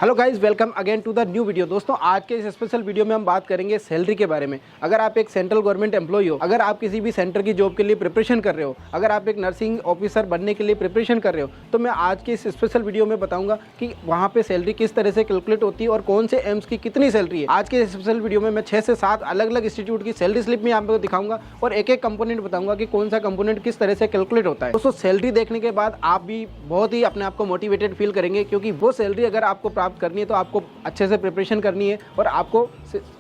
Hello guys, welcome again to the new video. दोस्तों, आज के इस स्पेशल वीडियो में हम बात करेंगे सैलरी के बारे में। अगर आप एक सेंट्रल गवर्नमेंट एम्प्लॉय हो, अगर आप किसी भी सेंटर की जॉब के लिए प्रिपरेशन कर रहे हो, अगर आप एक नर्सिंग ऑफिसर बनने के लिए प्रिपरेशन कर रहे हो, तो मैं आज के इस स्पेशल वीडियो में बताऊंगा कि वहाँ पे सैलरी किस तरह से कैलकुलेट होती है और कौन से एम्स की कितनी सैलरी है। आज के स्पेशल वीडियो में मैं 6 से 7 अलग अलग इंस्टीट्यूट की सैलरी स्लिप में आपको दिखाऊंगा और एक एक कंपोनेंट बताऊंगा कि कौन सा कंपोनेंट किस तरह से कैलकुलेट होता है। दोस्तों, सैलरी देखने के बाद आप भी बहुत ही अपने आप को मोटिवेटेड फील करेंगे, क्योंकि वो सैलरी अगर आपको प्राप्त करनी है तो आपको अच्छे से प्रिपरेशन करनी है और आपको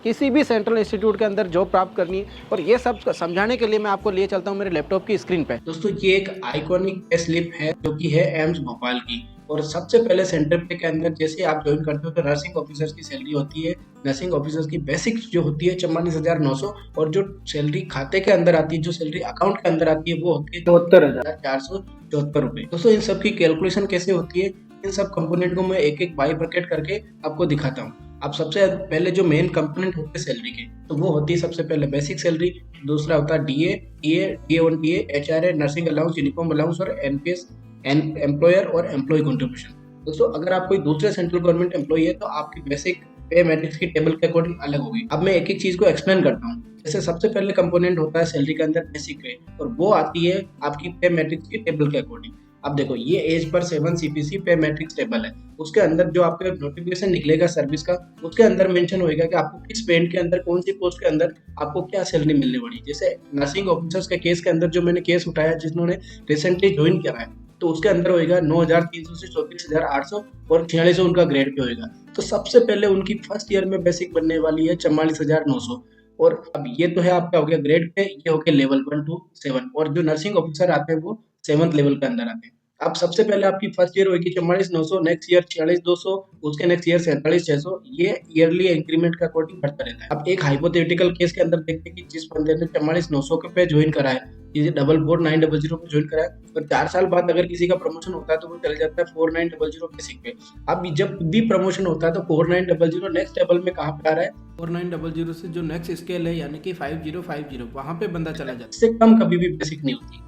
किसी भी सेंट्रल इंस्टीट्यूट के अंदर जॉब प्राप्त करनी है। और ये सब समझाने के लिए मैं आपको लिए चलता हूँ मेरे लैपटॉप की स्क्रीन पे। दोस्तों, ये एक आइकॉनिक पे स्लिप है जो कि है एम्स भोपाल की। और सबसे पहले सेंटर पे के अंदर जैसे आप ज्वाइन करते हो तो नर्सिंग ऑफिसर्स की सैलरी होती है। नर्सिंग ऑफिसर्स की बेसिक जो होती है 44,900 और जो सैलरी खाते के अंदर आती है, जो सैलरी अकाउंट के अंदर आती है, वो होती है 74,474 रुपए। दोस्तों, इन सब की कैलकुलेशन कैसे होती है, इन सब कंपोनेंट को मैं एक एक बाइफरकेट करके आपको दिखाता हूँ। अब सबसे पहले जो मेन कंपोनेंट होते हैं सैलरी के, तो वो होती है सबसे पहले बेसिक सैलरी। दूसरा होता है DA, DA1 DA, HRA, nursing allowance, uniform allowance और एनपीएस, एम्प्लॉयर और एम्प्लॉय कंट्रीब्यूशन। दोस्तों, अगर आप कोई दूसरे सेंट्रल गवर्नमेंट एम्प्लॉय है तो आपकी बेसिक पे मैट्रिक्स की टेबल के अकॉर्डिंग अलग होगी। अब मैं एक एक चीज को एक्सप्लेन करता हूँ। जैसे सबसे पहले कंपोनेंट होता है सैलरी के अंदर बेसिक पे, और वो आती है आपकी पे मैट्रिक्स की टेबल के अकॉर्डिंग। अब देखो, ये एज पर 7 CPC पे मैट्रिक्स टेबल है। उसके अंदर जो आपका नोटिफिकेशन निकलेगा सर्विस का, उसके अंदर मेंशन होएगा कि आपको किस बैंड के अंदर, कौन सी पोस्ट के अंदर आपको क्या सैलरी मिलने वाली। जैसे नर्सिंग ऑफिसर्स के केस के अंदर जो मैंने केस उठाया, जिन्होंने रिसेंटली ज्वाइन किया है, तो उसके अंदर होएगा 9,300 से 34,800 और 4600 उनका ग्रेड पे होएगा। तो सबसे पहले उनकी फर्स्ट ईयर में बेसिक बनने वाली है 44,900। और अब ये तो है आपका हो गया ग्रेड पे, ये हो गया लेवल 1 to 7। और जो नर्सिंग ऑफिसर आते हैं वो 7th लेवल के अंदर आते हैं। अब सबसे पहले आपकी फर्स्ट ईयर होगी 44,900, नेक्स्ट ईयर 46,200, उसके नेक्स्ट ईयर 47,600। ये ईयरली इंक्रीमेंट का अकॉर्डिंग बढ़ता रहता है। अब एक हाइपोथेटिकल केस के अंदर देखते हैं कि जिस बंदे ने 44,900 के पे ज्वाइन करा है, ये 44,900 पे ज्वाइन करा है, और 4 साल बाद अगर किसी का प्रमोशन होता है तो वो चले जाता है 49,000 बेसिक पे। अब जब भी प्रमोशन होता है तो 49,000 नेक्स्ट लेवल में कहाँ पे आ रहा है, 4900 से जो नेक्स्ट स्केल है यानी कि 5050, वहाँ पे बंदा चला जाता है। इससे कम कभी भी बेसिक नहीं होती।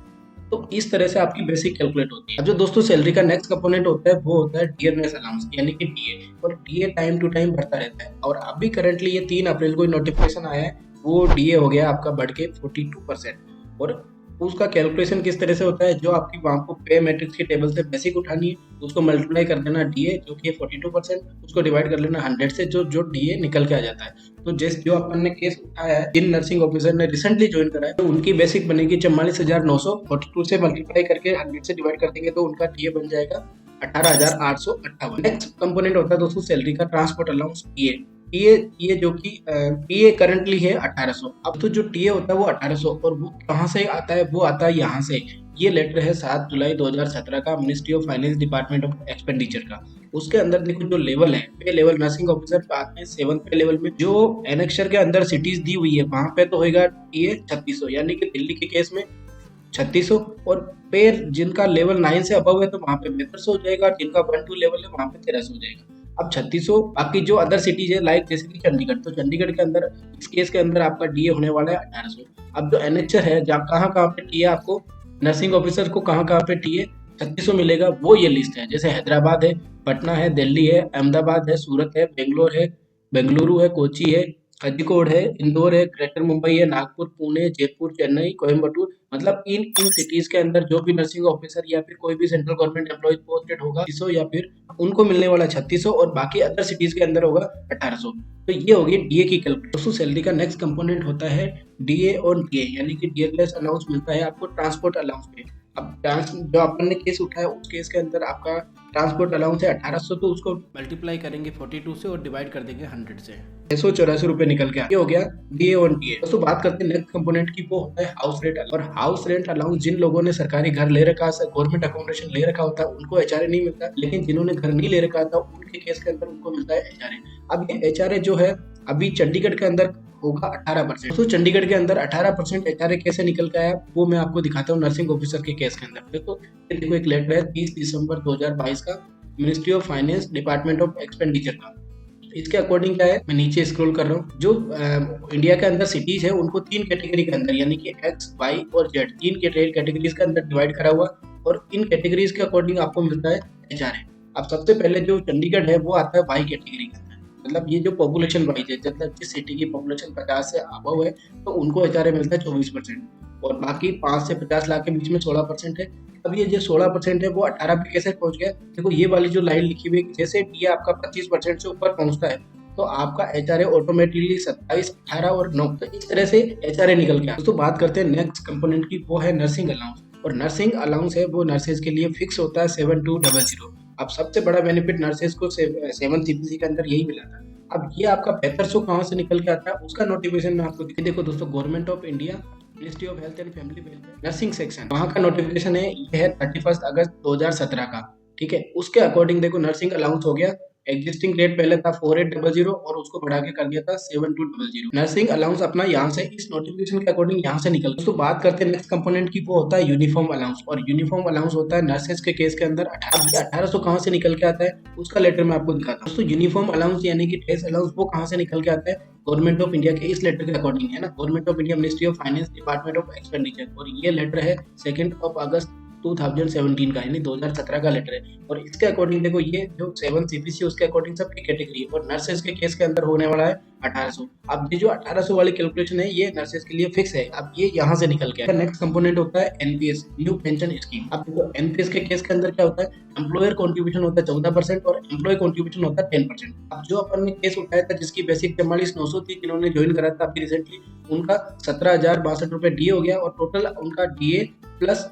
तो इस तरह से आपकी बेसिक कैलकुलेट होती है। अब जो दोस्तों सैलरी का नेक्स्ट कंपोनेंट होता है वो होता है डियरनेस अलाउंस, यानी कि डीए। और डीए टाइम टू टाइम बढ़ता रहता है। और अभी करंटली ये 3 अप्रैल को नोटिफिकेशन आया है, वो डीए हो गया आपका बढ़ के 42%। और उसका कैलकुलेशन किस तरह से होता है, जो आपकी वहाँ को पे मैट्रिक्स की टेबल से बेसिक उठानी है, उसको मल्टीप्लाई कर देना डीए जो कि 42%, उसको डिवाइड कर लेना 100 से, जो डीए निकल के आ जाता है। तो जो अपन ने केस उठाया है, जिन नर्सिंग ऑफिसर ने रिसेंटली ज्वाइन करा है, तो उनकी बेसिक बनेगी 44,900। 42 से मल्टीप्लाई करके 100 से डिवाइड कर देंगे तो उनका डीए बन जाएगा 18,858। नेक्स्ट कंपोनेंट होता है दोस्तों सैलरी का ट्रांसपोर्ट अलाउंस, टीए जो कि टीए करंटली है 1800। अब तो जो टीए होता है वो 1800, और वो कहाँ से आता है, वो आता है यहाँ से। ये लेटर है 7 जुलाई 2017 का, ministry of finance, department of expenditure का। उसके अंदर देखो जो लेवल है, पे लेवल नर्सिंग ऑफिसर पे आते हैं 7th पे लेवल में। जो एनेक्चर के अंदर सिटीज दी हुई है वहां पे तो होगा टीए 3600, यानी कि दिल्ली के केस में 3600। और पे जिनका लेवल 9 से अबव है तो वहां पे 4200 हो जाएगा, जिनका 1-2 लेवल है वहां पे 1300 हो जाएगा। अब 3600 बाकी जो अदर सिटीज है लाइक जैसे कि चंडीगढ़, तो चंडीगढ़ के अंदर इस केस के अंदर आपका डीए होने वाला है 1800। अब जो एनेक्चर है, जहाँ कहाँ पे टीए आपको नर्सिंग ऑफिसर को कहाँ पे टीए 3600 मिलेगा, वो ये लिस्ट है। जैसे हैदराबाद है, पटना है, दिल्ली है, अहमदाबाद है, सूरत है, बेंगलुरु है, कोची है, कोझिकोड है, इंदौर है, ग्रेटर मुंबई है, नागपुर, पुणे, जयपुर, चेन्नई, कोयम्बटूर। मतलब इन सिटीज के अंदर जो भी नर्सिंग ऑफिसर या फिर कोई भी सेंट्रल गवर्नमेंट एम्प्लॉय पोस्टेड होगा 300, या फिर उनको मिलने वाला 3600, और बाकी अदर सिटीज के अंदर होगा 1800। तो ये होगी डीए की कैलकुलेशन। दोस्तों, सैलरी का नेक्स्ट कंपोनेंट होता है डीए और डीए, यानी कि डियरनेस अलाउंस मिलता है आपको ट्रांसपोर्ट अलाउंस पे। अब जो अपन ने केस उठाया उस केस के अंदर आपका ट्रांसपोर्ट अलाउंस है 1800, तो उसको मल्टीप्लाई करेंगे 42 से और डिवाइड कर देंगे 100 से, 684 रुपए निकल के ये हो गया डीए और डीए। दोस्तों, बात करते हैं नेक्स्ट कंपोनेंट की, वो होता है हाउस रेंट। और हाउस रेंट अलाउंस जिन लोगों ने सरकारी घर ले रखा है, गवर्नमेंट अकोमोडेशन ले रखा होता है, उनको एचआरए नहीं मिलता। लेकिन जिन्होंने घर नहीं ले रखा था उनके केस के अंदर उनको मिलता है एचआरए। अब ये एचआरए जो है अभी चंडीगढ़ के अंदर होगा 18%। तो चंडीगढ़ के अंदर 18% एचआरए कैसे निकल के आया वो मैं आपको दिखाता हूँ नर्सिंग ऑफिसर के केस के अंदर। देखो एक लेटर है 30 दिसंबर 2022 का, ministry of finance, department of expenditure का। इसके अकॉर्डिंग क्या है, मैं नीचे स्क्रॉल कर रहा हूँ। जो इंडिया के अंदर सिटीज है उनको 3 कैटेगरी के अंदर, यानी कि एक्स, वाई और जेड, 3 कैटेगरीज के अंदर डिवाइड करा हुआ, और इन कैटेगरीज के अकॉर्डिंग आपको मिलता है एचआरए। अब सबसे पहले जो चंडीगढ़ है वो आता है वाई कैटेगरी के अंदर, मतलब ये जो पॉपुलेशन वाइज है, मतलब जिस सिटी की पॉपुलेशन 50 से अबव है तो उनको एचआरए मिलता है 24%, और बाकी 5 से 50 लाख के बीच में 16% है। अब ये जो 16% है वो 18 पे कैसे पहुंच गया? देखो ये वाली जो लाइन लिखी हुई है, जैसे टीए आपका 25% से ऊपर पहुंचता है तो आपका एचआरए ऑटोमेटिकली 27, 18 और 9, तो इस तरह से एचआरए निकल गया। दोस्तों बात करते हैं नेक्स्ट कंपोनेंट की, वो है नर्सिंग अलाउंस। और नर्सिंग अलाउंस है वो नर्सेज के लिए फिक्स होता है 7200। अब सबसे बड़ा बेनिफिट नर्सेज को 7 सीपीसी के अंदर यही मिला था। अब ये आपका 7500 कहाँ से निकल के आता है उसका नोटिफिकेशन मैं आपको देखो दोस्तों, government of India, ministry of health and family welfare, nursing section, वहाँ का नोटिफिकेशन है, ये है 31 अगस्त 2017 का। ठीक है, उसके अकॉर्डिंग देखो नर्सिंग अलाउंस हो गया, एग्जिस्टिंग रेट पहले था 4800 और उसको बढ़ा के कर दिया था 7200। नर्सिंग अलाउंस अपना यहाँ से इस नोटिफिकेशन के अकॉर्डिंग यहाँ से निकल। दोस्तों बात करते हैं नेक्स्ट कंपोनेंट की, वो होता है यूनिफॉर्म अलाउंस। और यूनिफॉर्म अलाउंस होता है नर्सेज के केस के अंदर 1800 कहाँ से निकल के आता है उसका लेटर मैं आपको दिखाता हूँ। दोस्तों यूनिफॉर्म अलाउंस यानी कि ड्रेस अलाउंस वो कहाँ से निकल के आता है? गवर्नमेंट ऑफ इंडिया के इस लेटर के अकॉर्डिंग है ना, government of India, ministry of finance, department of expenditure, और ये लेटर है 2 अगस्त 2017 का, यानी 2017 का लेटर है। और इसके अकॉर्डिंग देखो ये जो 7 सीपीसी उसके अकॉर्डिंग सबकी कैटेगरी है, और नर्सेज के केस के अंदर होने वाला है 1800। अब ये जो 1800 वाली कैलकुलेशन है ये नर्सेज के लिए फिक्स है, अब ये यहाँ से निकल गया। नेक्स्ट कंपोनेंट होता है एनपीएस, न्यू पेंशन स्कीम। अब देखो एनपीएस के केस के अंदर क्या होता है, एम्प्लॉयर कॉन्ट्रीब्यूशन होता है 14% और एम्प्लॉय कॉन्ट्रीब्यूशन होता है 10%। अब जो अपन ने केस उठाया था जिसकी बेसिक 44,900 थी, जिन्होंने ज्वाइन करा था अभी रिसेंटली, उनका 17,062 डीए हो गया, और टोटल उनका डीए प्लस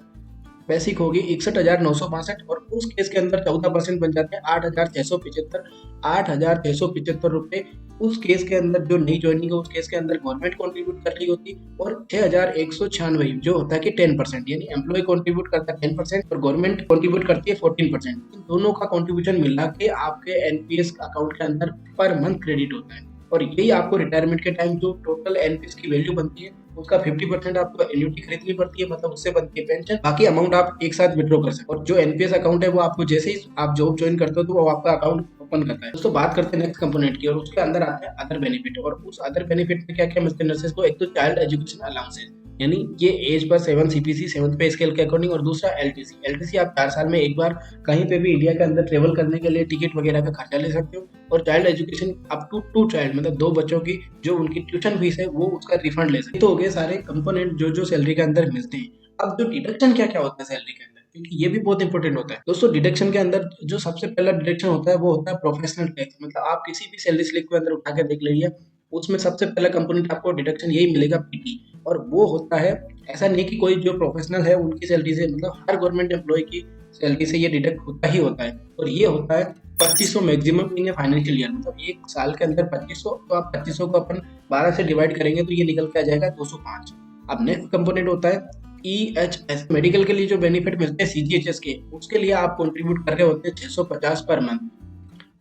बेसिक होगी 61,962, और उस केस के अंदर 14% बन जाते हैं 8,675 रुपए। उस केस के अंदर जो नई ज्वाइनिंग है उस केस के अंदर गवर्नमेंट कंट्रीब्यूट कर रही होती, और 6,196 जो होता है कि 10%, यानी एम्प्लॉय कंट्रीब्यूट करता है 10% और गवर्नमेंट कंट्रीब्यूट करती है 14%। इन दोनों का कंट्रीब्यूशन मिला के आपके एनपीएस अकाउंट के अंदर पर मंथ क्रेडिट होता है, और यही आपको रिटायरमेंट के टाइम जो टोटल एनपीएस की वैल्यू बनती है उसका 50% आपको एन्युटी खरीदनी पड़ती है, मतलब उससे बनती है पेंशन, बाकी अमाउंट आप एक साथ विड्रॉ कर सकते हो। और जो एनपीएस अकाउंट है वो आपको जैसे ही आप जॉब ज्वाइन करते हो तो वो आपका अकाउंट ओपन करता है। दोस्तों बात करते हैं नेक्स्ट कंपोनेंट की, और उसके अंदर आता है अदर बेनिफिट। और उस अदर बेनिफिट में क्या क्या मिलते हैं नर्सेज को? एक तो चाइल्ड एजुकेशन अलाउंसेज, यानी ये एज पर 7 सीपीसी 7th पे स्केल के अकॉर्डिंग, और दूसरा एलटीसी आप 4 साल में एक बार कहीं पे भी इंडिया के अंदर ट्रेवल करने के लिए टिकट वगैरह का खर्चा ले सकते हो। और child education up to 2 child, मतलब 2 बच्चों की जो उनकी ट्यूशन फीस है वो उसका रिफंड ले सकते हो। तो हो गए सारे कंपोनेंट जो सैलरी के अंदर मिलते हैं। अब जो डिडक्शन क्या क्या होता है सैलरी के अंदर, क्योंकि ये भी बहुत इंपॉर्टेंट होता है। दोस्तों डिडक्शन के अंदर जो सबसे पहला डिडक्शन होता है वो होता है प्रोफेशनल टैक्स, मतलब आप किसी भी सैलरी स्लिप के अंदर उठा के देख लीजिए, उसमें सबसे पहला कंपोनेंट आपको डिडक्शन यही मिलेगा, पीटी। और वो होता है, ऐसा नहीं कि कोई जो प्रोफेशनल है उनकी सैलरी से, मतलब हर गवर्नमेंट एम्प्लॉय की सैलरी से ये डिडक्ट होता ही होता है। और ये होता है 2500 maximum in a financial year, मतलब एक साल के अंदर 2500, तो आप 2500 को अपन 12 से डिवाइड करेंगे तो ये निकल के आ जाएगा 205। अब नेक्स्ट कंपोनेंट होता है EHS, मेडिकल के लिए जो बेनिफिट मिलते हैं CGHS के, उसके लिए आप कंट्रीब्यूट कर रहे होते हैं 650 पर मंथ।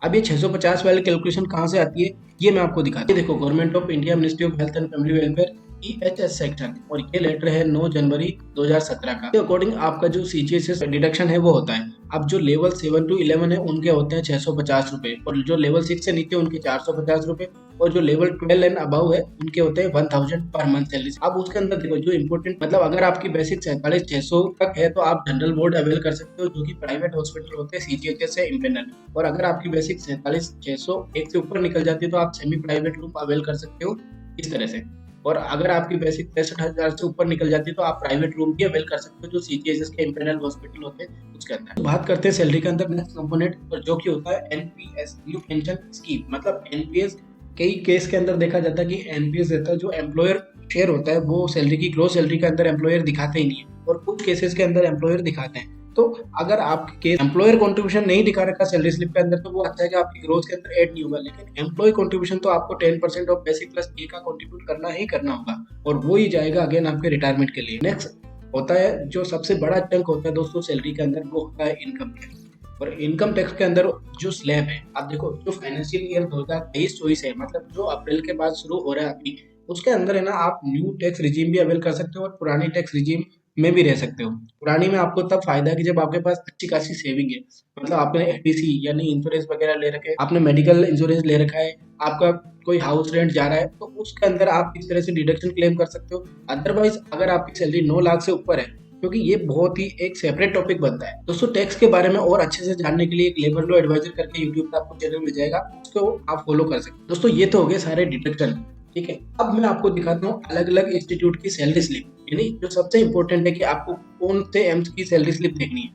अब ये 650 वाली कैलकुलेशन कहाँ से आती है ये मैं आपको दिखाता हूँ। देखो government of India, ministry of health and family welfare, EHS section, और ये लेटर है 9 जनवरी 2017 का। अकॉर्डिंग आपका जो CGHS डिडक्शन है वो होता है, अब जो लेवल 7 to 11 है उनके होते हैं 650 रुपए, और जो लेवल 6 से नीचे उनके 450 रुपए, और जो लेवल 12 एंड अबव है उनके होते हैं 1000 पर मंथ सैलरी। अब उसके अंदर देखो जो इम्पोर्टेंट, मतलब अगर आपकी बेसिक 47,600 तक है तो आप जनरल वार्ड अवेल कर सकते हो, जो कि प्राइवेट हॉस्पिटल होते हैं CGHS से इम्पेनल। और अगर आपकी बेसिक 47,601 से ऊपर निकल जाती है तो आप सेमी प्राइवेट रूम अवेल कर सकते हो इस तरह से। और अगर आपकी बेसिक 63,000 से ऊपर निकल जाती है तो आप प्राइवेट रूम भी अवेल कर सकते हो जो CGHS के इम्पेनल हॉस्पिटल होते हैं उसके अंदर। तो बात करते हैं सैलरी के अंदर नेक्स्ट कंपोनेंट, जो कि होता है NPS, न्यू पेंशन स्कीम। मतलब NPS कई केस के अंदर देखा जाता है कि NPS रहता है, जो एम्प्लॉयर शेयर होता है वो सैलरी की ग्रोस सैलरी के अंदर एम्प्लॉयर दिखाते ही नहीं है, और कुछ केसेस के अंदर एम्प्लॉयर दिखाते हैं। तो अगर आपके केस एम्प्लॉयर कंट्रीब्यूशन नहीं दिखा रखा सैलरी स्लिप के अंदर तो वो अच्छा है कि आपकी ग्रोथ के अंदर ऐड नहीं होगा, लेकिन एम्प्लॉय कंट्रीब्यूशन तो आपको 10% ऑफ बेसिक प्लस पे का कंट्रीब्यूट करना ही करना होगा, और वो ही जाएगा अगेन आपके रिटायरमेंट के लिए। नेक्स्ट होता है जो सबसे बड़ा चंक होता है दोस्तों सैलरी के अंदर, वो होता है इनकम टैक्स। और इनकम टैक्स के अंदर जो स्लैब है, आप देखो जो फाइनेंशियल ईयर 2023-24 है, मतलब जो अप्रैल के बाद शुरू हो रहा है अभी, उसके अंदर है ना आप न्यू टैक्स रिजीम भी अवेल कर सकते हो और पुरानी टैक्स रिजीम में भी रह सकते हो। पुरानी में आपको तब फायदा है कि जब आपके पास अच्छी खासी सेविंग है, मतलब आपने एफडीसी यानी इंश्योरेंस वगैरह ले रखे, आपने मेडिकल इंश्योरेंस ले रखा है, आपका कोई हाउस रेंट जा रहा है, तो उसके अंदर आप इस तरह से डिडक्शन क्लेम कर सकते हो। अदरवाइज अगर आपकी सैलरी 9 लाख से ऊपर है क्योंकि ये बहुत ही एक सेपरेट टॉपिक बनता है। दोस्तों टैक्स के बारे में और अच्छे से जानने के लिए एक लेबर लॉ एडवाइजर करके यूट्यूब पे आपको चैनल मिल जाएगा, उसको आप फॉलो कर सकते हैं। दोस्तों ये तो हो गए सारे डिडक्शन, ठीक है। अब मैं आपको दिखाता हूँ अलग अलग इंस्टीट्यूट की सैलरी स्लिप, यानी जो सबसे इंपॉर्टेंट है कि आपको कौन से एम्स की सैलरी स्लिप देखनी है।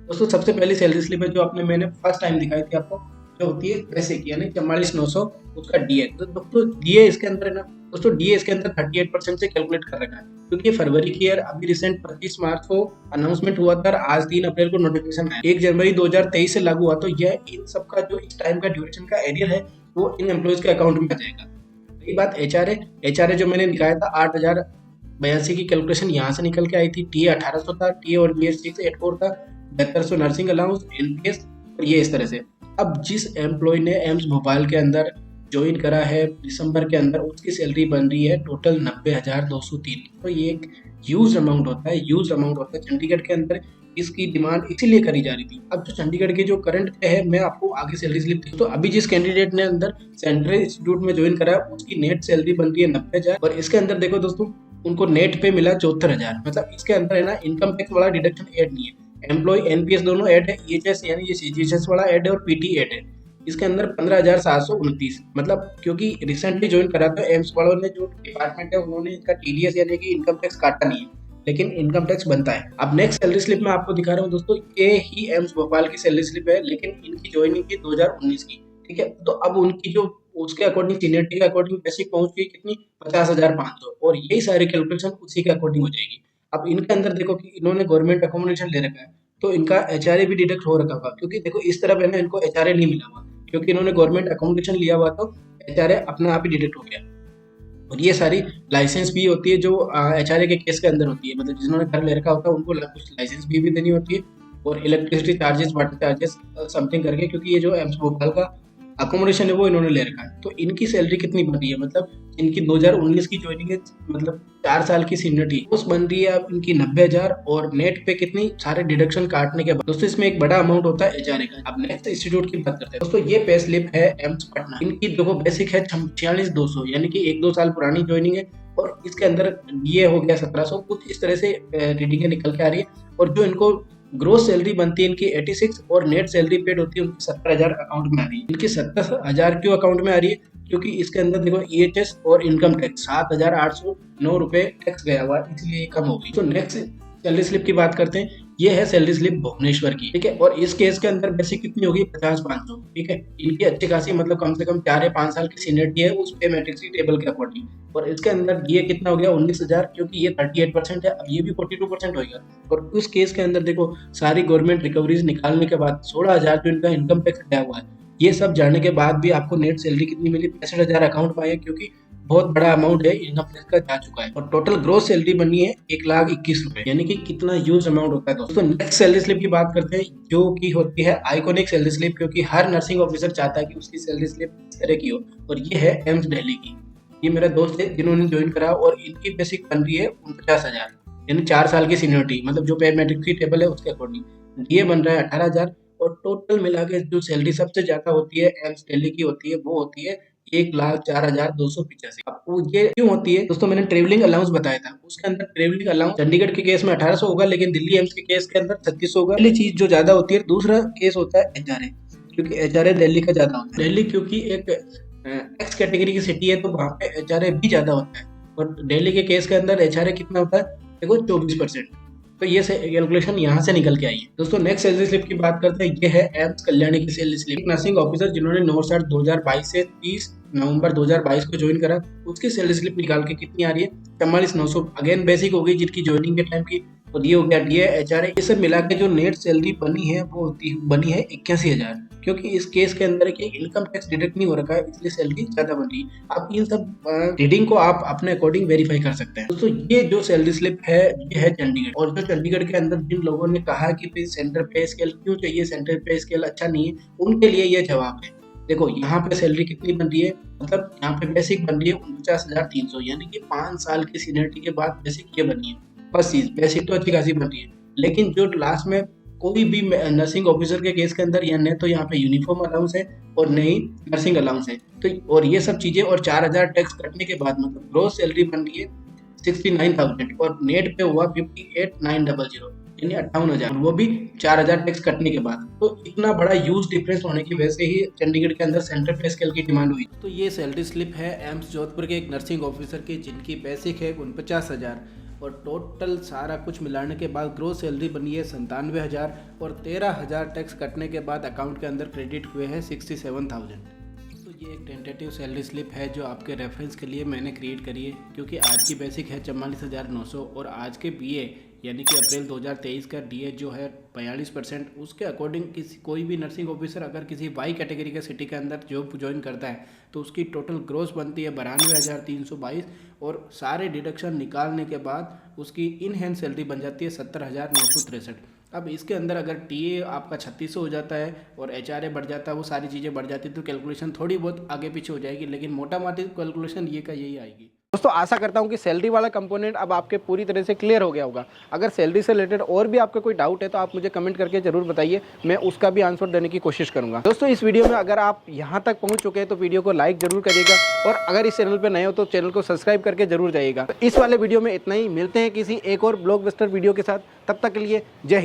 दोस्तों सबसे पहली सैलरी स्लिप है जो मैंने फर्स्ट टाइम दिखाई थी आपको, जो होती है बेसिक यानी 44,900, उसका डीए। तो दोस्तों डीए इसके अंदर है ना, दोस्तों डीए इसके अंदर 38% से कैलकुलेट कर रखा है, क्योंकि फरवरी की ईयर अभी रिसेंट 25 मार्च को अनाउंसमेंट हुआ था और आज 3 अप्रैल को नोटिफिकेशन आया, 1 जनवरी 2023 से लागू हुआ। तो यह इन सब का जो इस टाइम का ड्यूरेशन का एरियर है वो इन एम्प्लॉयज के अकाउंट में आ जाएगा। रही बात एचआरए जो मैंने दिखाया था 8,082 की कैलकुलेशन यहाँ से निकल के आई थी। टीए 1800 था, टीए और बीएस 684 था, 7200 नर्सिंग अलाउंस, एनपीएस, और ये इस तरह से। अब जिस एम्प्लॉय ने एम्स भोपाल के अंदर ज्वाइन करा है दिसंबर के अंदर, उसकी सैलरी बन रही है टोटल 90,203। तो ये एक ह्यूज अमाउंट होता है, चंडीगढ़ के अंदर इसकी डिमांड इसीलिए करी जा रही थी। अब जो चंडीगढ़ के जो करंट है, मैं आपको आगे सैलरी स्लिप दी। तो अभी जिस कैंडिडेट ने अंदर सेंट्रल इंस्टीट्यूट में ज्वाइन करा उसकी नेट सैलरी बन रही है 90,000, और इसके अंदर देखो दोस्तों उनको नेट पे मिला 74,000। मतलब इसके अंदर है ना इनकम टैक्स वाला डिडक्शन ऐड नहीं है, एम्प्लॉय एनपीएस दोनों ऐड है, ईएचएस यानी ये सीजीएचएस वाला ऐड है और पीटी ऐड है। इसके अंदर 15,729, मतलब क्योंकि रिसेंटली ज्वाइन करा था एम्स वालों ने, जो डिपार्टमेंट है उन्होंने इसका टीडीएस यानी कि इनकम टैक्स काटा नहीं है, लेकिन इनकम टैक्स बनता है। अब नेक्स्ट सैलरी स्लिप मैं आपको दिखा रहा हूँ दोस्तों, ये ही एम्स भोपाल की सैलरी स्लिप है, लेकिन इनकी ज्वाइनिंग थी 2019 की, ठीक है। तो अब उनकी जो उसके अकॉर्डिंग सीनियरिटी के अकॉर्डिंग बेसिक पहुंच गई कितनी, 50,500, और यही सारी कैलकुलेशन उसी के अकॉर्डिंग हो जाएगी। अब इनके अंदर देखो कि इन्होंने गवर्नमेंट अकोमोडेशन ले रखा है, तो इनका एचआरए भी डिडक्ट हो रखा होगा, क्योंकि देखो इस तरफ है ना इनको एचआरए नहीं मिला हुआ, क्योंकि इन्होंने गवर्नमेंट अकोमोडेशन लिया हुआ, तो एचआरए अपने आप ही डिडक्ट हो गया। और ये सारी लाइसेंस भी होती है जो एचआरए के केस के अंदर होती है, मतलब जिन्होंने घर ले रखा होता है उनको कुछ लाइसेंस भी देनी होती है, और electricity charges, water charges something करके, क्योंकि ये जो एम्स भोपाल का अकोमोडेशन है वो इन्होंने ले रखा है। तो इनकी सैलरी कितनी बन रही है, मतलब इनकी 2019 की ज्वाइनिंग है, मतलब 4 साल की सीनियरिटी उस बन रही है अब इनकी 90,000, और नेट पे कितनी, सारे डिडक्शन काटने के बाद। दोस्तों इसमें एक बड़ा अमाउंट होता है एचआरए का। अब नेक्स्ट इंस्टीट्यूट की बात करते हैं दोस्तों, ये पे स्लिप है एम्स पटना। इनकी देखो बेसिक है 46,200, यानी कि 1-2 साल पुरानी ज्वाइनिंग है, और इसके अंदर ये हो गया 1700, कुछ इस तरह से रीडिंग निकल के आ रही है। और जो इनको ग्रोस सैलरी बनती है इनकी 86, और नेट सैलरी पेड होती है उनकी 70,000 अकाउंट में आ रही है। इनकी 70,000 क्यों अकाउंट में आ रही है, क्योंकि इसके अंदर देखो ईएचएस और इनकम टैक्स 7,809 रुपए टैक्स गया हुआ है, इसलिए ये कम हो गई। तो नेक्स्ट सैलरी स्लिप की बात करते हैं, ये है सैलरी स्लिप भुवनेश्वर की, ठीक है। और इस केस के अंदर बेसिक कितनी होगी, 50,500, ठीक है। इनकी अच्छी खासी, मतलब कम से कम 4 या 5 साल की सीनियरिटी है उस पे मैट्रिक्स की टेबल के अकॉर्डिंग। और इसके अंदर ये कितना हो गया 19,000, क्योंकि ये 38% है, अब ये भी 42% होगा। और उस केस के अंदर देखो सारी गवर्नमेंट रिकवरीज निकालने के बाद 16,000 जो इनका इनकम टैक्स हटाया हुआ है, ये सब जाने के बाद भी आपको नेट सैलरी कितनी मिली, 65,000 अकाउंट में आई है, क्योंकि बहुत बड़ा अमाउंट है इनकम टैक्स का जा चुका है। और टोटल ग्रोस सैलरी बनी है 1,21,000 रुपए, यानी कि कितना ह्यूज अमाउंट होता है दोस्तों। नेक्स्ट सैलरी स्लिप की बात करते हैं, जो की होती है आइकॉनिक सैलरी स्लिप, क्योंकि हर नर्सिंग ऑफिसर चाहता है कि उसकी सैलरी स्लिप इस तरह की हो, और ये है एम्स दिल्ली की। ये मेरा दोस्त है जिन्होंने ज्वाइन करा, और इनकी बेसिक बन रही है 49,000, यानी 4 साल की सीनियरिटी, मतलब जो पे मैट्रिक्स की टेबल है उसके अकॉर्डिंग। ये बन रहा है 18,000, और टोटल मिला के जो सैलरी सबसे ज्यादा होती है एम्स दिल्ली की होती है, वो होती है 1,04,285। अब ये क्यों होती है दोस्तों, मैंने ट्रेवलिंग अलाउंस बताया था, उसके अंदर ट्रेवलिंग अलाउंस चंडीगढ़ के केस में 1800 होगा, लेकिन दिल्ली एम्स के केस के अंदर 3600 होगा। पहली चीज जो ज्यादा होती है। दूसरा केस होता है एचआरए, क्योंकि एचआरए दिल्ली का ज्यादा होता है। दिल्ली क्योंकि एक एक्स कैटेगरी की सिटी है, तो वहाँ पे एचआरए भी ज्यादा होता है, और दिल्ली के केस के अंदर एचआरए कितना होता है, देखो 24%। तो ये कैलकुलेशन यहाँ से निकल के आई है दोस्तों। नेक्स्ट सैलरी स्लिप की बात करते हैं, ये है एम्स कल्याणी की सैलरी स्लिप। नर्सिंग ऑफिसर जिन्होंने 9/7/2022 से 30 नवंबर 2022 को ज्वाइन करा, उसकी सैलरी स्लिप निकाल के कितनी आ रही है, 44,900। अगेन बेसिक हो गई जिनकी ज्वाइनिंग के टाइम की, और ये हो गया डीए एचआरए, ये सब मिला के जो नेट सैलरी बनी है वो बनी है 81,000, क्योंकि इस केस के अंदर कि इनकम टैक्स डिडक्ट नहीं हो रखा है, इसलिए सैलरी ज्यादा बन रही है। आप इन सब रीडिंग को आप अपने अकॉर्डिंग वेरीफाई कर सकते हैं दोस्तों। ये जो सैलरी स्लिप है ये है चंडीगढ़, और जो चंडीगढ़ के अंदर जिन लोगों ने कहा कि सेंटर पे स्केल क्यों चाहिए, सेंटर पे स्केल अच्छा नहीं है, उनके लिए ये जवाब है। देखो यहाँ पे सैलरी कितनी बन रही है, मतलब यहाँ पे बेसिक बन रही है 49,300, यानी कि 5 साल की सीनियरिटी के बाद बेसिक ये बनी है। फर्स्ट चीज बेसिक तो अच्छी खासी बन रही है, लेकिन जो लास्ट में कोई भी नर्सिंग ऑफिसर के केस के अंदर या न तो यहाँ पे यूनिफॉर्म अलाउंस है और न ही नर्सिंग अलाउंस है, तो और ये सब चीजें और 4,000 टैक्स कटने के बाद मतलब ग्रोस सैलरी बन रही है 69,000 और नेट पे हुआ 58,900 यानी 58,000, वो भी 4,000 टैक्स कटने के बाद। तो इतना बड़ा ह्यूज डिफरेंस होने की वजह से ही चंडीगढ़ के अंदर सेंट्रल पे स्केल की डिमांड हुई। तो ये सैलरी स्लिप है एम्स जोधपुर के एक नर्सिंग ऑफिसर की, जिनकी बेसिक है 49,000 और टोटल सारा कुछ मिलाने के बाद ग्रोस सैलरी बनी है 97,000 और 13,000 टैक्स कटने के बाद अकाउंट के अंदर क्रेडिट हुए हैं 67,000। तो ये एक टेंटेटिव सैलरी स्लिप है जो आपके रेफरेंस के लिए मैंने क्रिएट करी है, क्योंकि आज की बेसिक है 44,900 और आज के बीए यानी कि अप्रैल 2023 का डीए जो है 42%, उसके अकॉर्डिंग किसी कोई भी नर्सिंग ऑफिसर अगर किसी वाई कैटेगरी के सिटी के अंदर जॉब ज्वाइन करता है तो उसकी टोटल ग्रोस बनती है 92,322 और सारे डिडक्शन निकालने के बाद उसकी इन हैंड सैलरी बन जाती है 70,963। अब इसके अंदर अगर टीए आपका 3600 हो जाता है और एचआरए बढ़ जाता है, वो सारी चीज़ें बढ़ जाती है, तो कैलकुलेशन थोड़ी बहुत आगे पीछे हो जाएगी, लेकिन मोटा मोटी कैलकुलेशन ये का यही आएगी। दोस्तों आशा करता हूँ कि सैलरी वाला कंपोनेंट अब आपके पूरी तरह से क्लियर हो गया होगा। अगर सैलरी से रिलेटेड और भी आपका कोई डाउट है तो आप मुझे कमेंट करके जरूर बताइए, मैं उसका भी आंसर देने की कोशिश करूंगा। दोस्तों इस वीडियो में अगर आप यहाँ तक पहुँच चुके हैं तो वीडियो को लाइक जरूर करिएगा और अगर इस चैनल पर नए हो तो चैनल को सब्सक्राइब करके जरूर जाइएगा। तो इस वाले वीडियो में इतना ही, मिलते हैं किसी एक और ब्लॉकबस्टर वीडियो के साथ, तब तक के लिए जय हिंद।